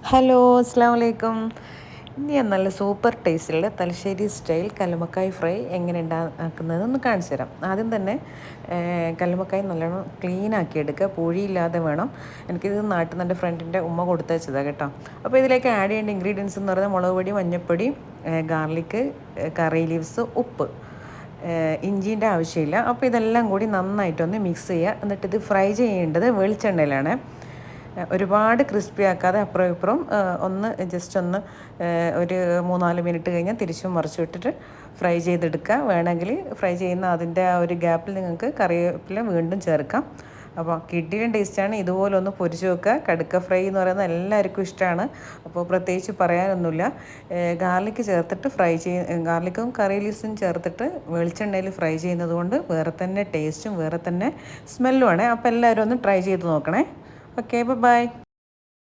Hello അസ്സാം വലൈക്കും. ഇനി ഞാൻ നല്ല സൂപ്പർ ടേസ്റ്റിലുള്ള തലശ്ശേരി സ്റ്റൈൽ കല്ലുമ്മക്കായ് ഫ്രൈ എങ്ങനെ ഉണ്ടാക്കുന്നതെന്ന് കാണിച്ചു തരാം. ആദ്യം തന്നെ കല്ലുമ്മക്കായ് നല്ലോണം ക്ലീൻ ആക്കി എടുക്കുക, പുഴിയില്ലാതെ വേണം. എനിക്കിത് നാട്ടിൽ നിന്ന് എൻ്റെ ഫ്രണ്ടിൻ്റെ ഉമ്മ കൊടുത്തയച്ചതാണ് കേട്ടോ. അപ്പോൾ ഇതിലേക്ക് ആഡ് ചെയ്യേണ്ട ഇൻഗ്രീഡിയൻസ് എന്ന് പറയുന്നത് മുളക് പൊടി, മഞ്ഞൾപ്പൊടി, ഗാർലിക്ക്, കറി ലീവ്സ്, ഉപ്പ്, ഇഞ്ചീൻ്റെ ആവശ്യമില്ല. അപ്പോൾ ഇതെല്ലാം കൂടി നന്നായിട്ടൊന്ന് മിക്സ് ചെയ്യുക. എന്നിട്ട് ഇത് ഫ്രൈ ചെയ്യേണ്ടത് വെളിച്ചെണ്ണയിലാണ്. ഒരുപാട് ക്രിസ്പി ആക്കാതെ അപ്പുറം ഇപ്പുറം ഒന്ന് ജസ്റ്റ് ഒന്ന് ഒരു 3-4 മിനിറ്റ് കഴിഞ്ഞാൽ തിരിച്ചും മറിച്ചും ഇട്ടിട്ട് ഫ്രൈ ചെയ്തെടുക്കുക. വേണമെങ്കിൽ ഫ്രൈ ചെയ്യുന്ന അതിൻ്റെ ആ ഒരു ഗ്യാപ്പിൽ നിങ്ങൾക്ക് കറിവേപ്പില വീണ്ടും ചേർക്കാം. അപ്പോൾ കിഡിലും ടേസ്റ്റാണ്. ഇതുപോലെ ഒന്ന് പൊരിച്ച് വെക്കുക. കടുക്ക ഫ്രൈ എന്ന് പറയുന്നത് എല്ലാവർക്കും ഇഷ്ടമാണ്. അപ്പോൾ പ്രത്യേകിച്ച് പറയാനൊന്നുമില്ല. ഗാർലിക്ക് ചേർത്തിട്ട് ഗാർലിക്കും കറി ലീവ്സും ചേർത്തിട്ട് വെളിച്ചെണ്ണയിൽ ഫ്രൈ ചെയ്യുന്നത് കൊണ്ട് വേറെ തന്നെ ടേസ്റ്റും വേറെ തന്നെ സ്മെല്ലുമാണ്. അപ്പോൾ എല്ലാവരും ഒന്ന് ട്രൈ ചെയ്ത് നോക്കണേ. Okay, by.